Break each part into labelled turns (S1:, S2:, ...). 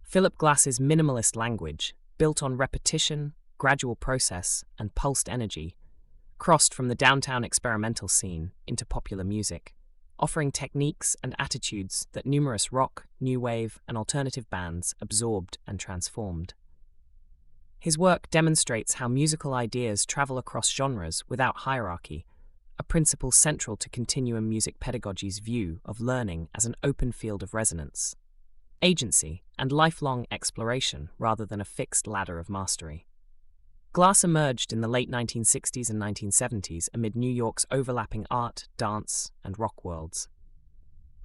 S1: Philip Glass's minimalist language, built on repetition, gradual process, and pulsed energy, crossed from the downtown experimental scene into popular music, offering techniques and attitudes that numerous rock, new wave, and alternative bands absorbed and transformed. His work demonstrates how musical ideas travel across genres without hierarchy, a principle central to continuum music pedagogy's view of learning as an open field of resonance, agency, and lifelong exploration rather than a fixed ladder of mastery. Glass emerged in the late 1960s and 1970s amid New York's overlapping art, dance, and rock worlds.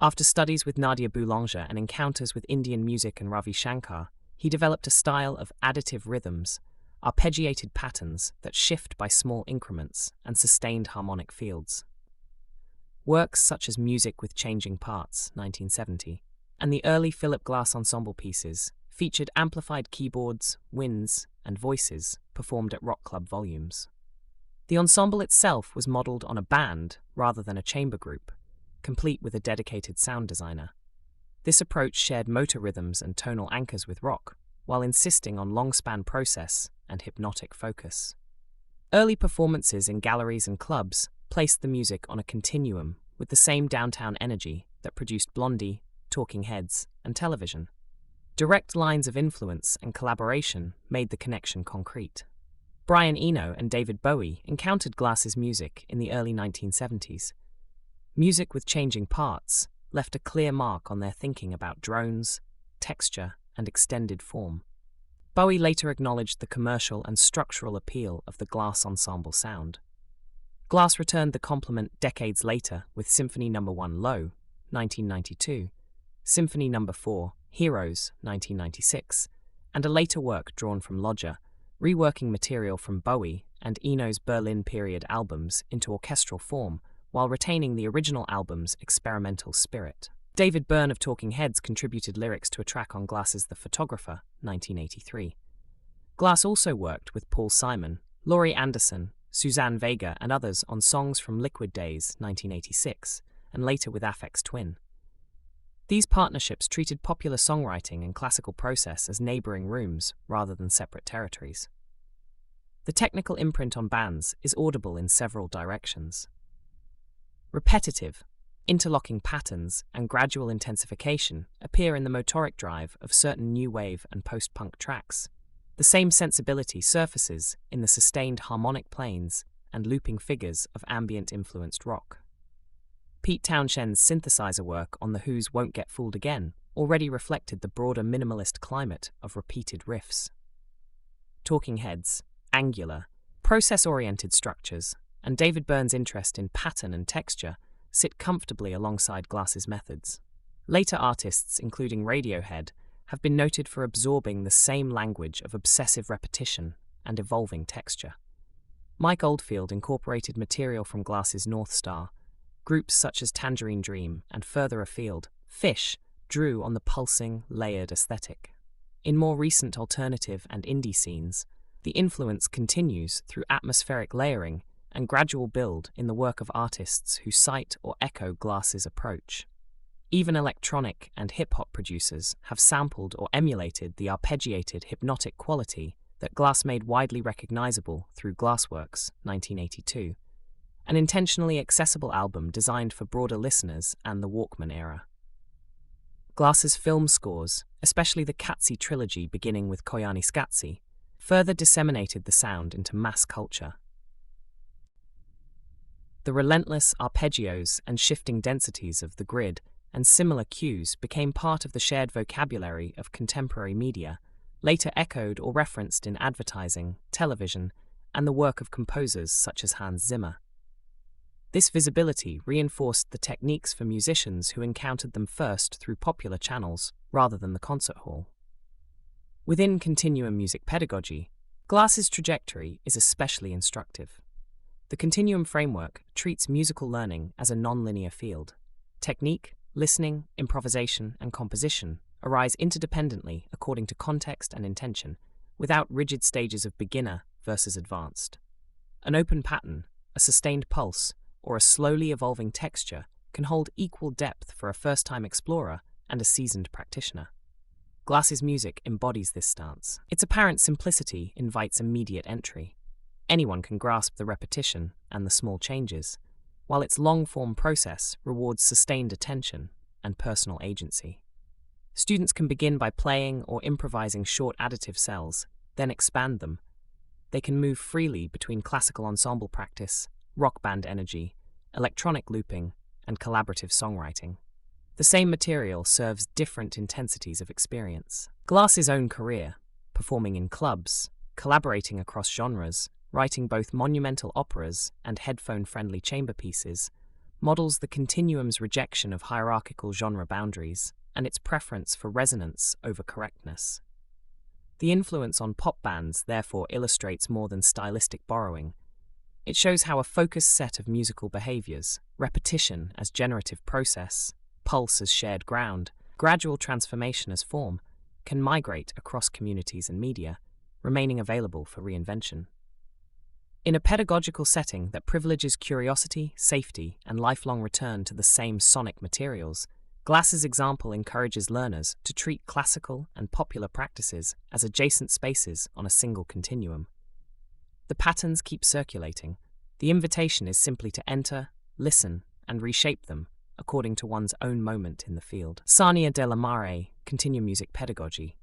S1: After studies with Nadia Boulanger and encounters with Indian music and Ravi Shankar, he developed a style of additive rhythms, arpeggiated patterns that shift by small increments and sustained harmonic fields. Works such as Music with Changing Parts, 1970, and the early Philip Glass ensemble pieces featured amplified keyboards, winds, and voices performed at rock club volumes. The ensemble itself was modeled on a band rather than a chamber group, complete with a dedicated sound designer. This approach shared motor rhythms and tonal anchors with rock, while insisting on long-span process and hypnotic focus. Early performances in galleries and clubs placed the music on a continuum with the same downtown energy that produced Blondie, Talking Heads, and television. Direct lines of influence and collaboration made the connection concrete. Brian Eno and David Bowie encountered Glass's music in the early 1970s. Music with Changing Parts left a clear mark on their thinking about drones, texture, and extended form. Bowie later acknowledged the commercial and structural appeal of the Glass ensemble sound. Glass returned the compliment decades later with Symphony No. 1 Low, 1992, Symphony No. 4 Heroes, 1996, and a later work drawn from Lodger, reworking material from Bowie and Eno's Berlin period albums into orchestral form while retaining the original album's experimental spirit. David Byrne of Talking Heads contributed lyrics to a track on Glass's The Photographer, 1983. Glass also worked with Paul Simon, Laurie Anderson, Suzanne Vega, and others on songs from Liquid Days, 1986, and later with Aphex Twin. These partnerships treated popular songwriting and classical process as neighboring rooms rather than separate territories. The technical imprint on bands is audible in several directions. Repetitive, interlocking patterns and gradual intensification appear in the motoric drive of certain new wave and post-punk tracks. The same sensibility surfaces in the sustained harmonic planes and looping figures of ambient-influenced rock. Pete Townshend's synthesizer work on The Who's Won't Get Fooled Again already reflected the broader minimalist climate of repeated riffs. Talking Heads, angular, process-oriented structures, and David Byrne's interest in pattern and texture sit comfortably alongside Glass's methods. Later artists, including Radiohead, have been noted for absorbing the same language of obsessive repetition and evolving texture. Mike Oldfield incorporated material from Glass's North Star. Groups such as Tangerine Dream and further afield, Fish, drew on the pulsing, layered aesthetic. In more recent alternative and indie scenes, the influence continues through atmospheric layering and gradual build in the work of artists who cite or echo Glass's approach. Even electronic and hip-hop producers have sampled or emulated the arpeggiated hypnotic quality that Glass made widely recognizable through Glassworks, 1982, an intentionally accessible album designed for broader listeners and the Walkman era. Glass's film scores, especially the Katsi trilogy beginning with Koyani Skatsi, further disseminated the sound into mass culture. The relentless arpeggios and shifting densities of the grid and similar cues became part of the shared vocabulary of contemporary media, later echoed or referenced in advertising, television, and the work of composers such as Hans Zimmer. This visibility reinforced the techniques for musicians who encountered them first through popular channels rather than the concert hall. Within continuum music pedagogy, Glass's trajectory is especially instructive. The continuum framework treats musical learning as a non-linear field. Technique, listening, improvisation, and composition arise interdependently according to context and intention, without rigid stages of beginner versus advanced. An open pattern, a sustained pulse, or a slowly evolving texture can hold equal depth for a first-time explorer and a seasoned practitioner. Glass's music embodies this stance. Its apparent simplicity invites immediate entry. Anyone can grasp the repetition and the small changes, while its long-form process rewards sustained attention and personal agency. Students can begin by playing or improvising short additive cells, then expand them. They can move freely between classical ensemble practice, rock band energy, electronic looping, and collaborative songwriting. The same material serves different intensities of experience. Glass's own career, performing in clubs, collaborating across genres, writing both monumental operas and headphone-friendly chamber pieces, models the Continuum's rejection of hierarchical genre boundaries and its preference for resonance over correctness. The influence on pop bands therefore illustrates more than stylistic borrowing. It shows how a focused set of musical behaviors, repetition as generative process, pulse as shared ground, gradual transformation as form, can migrate across communities and media, remaining available for reinvention. In a pedagogical setting that privileges curiosity, safety, and lifelong return to the same sonic materials, Glass's example encourages learners to treat classical and popular practices as adjacent spaces on a single continuum. The patterns keep circulating. The invitation is simply to enter, listen, and reshape them according to one's own moment in the field. Sarnia de la Maré Continuum Music Pedagogy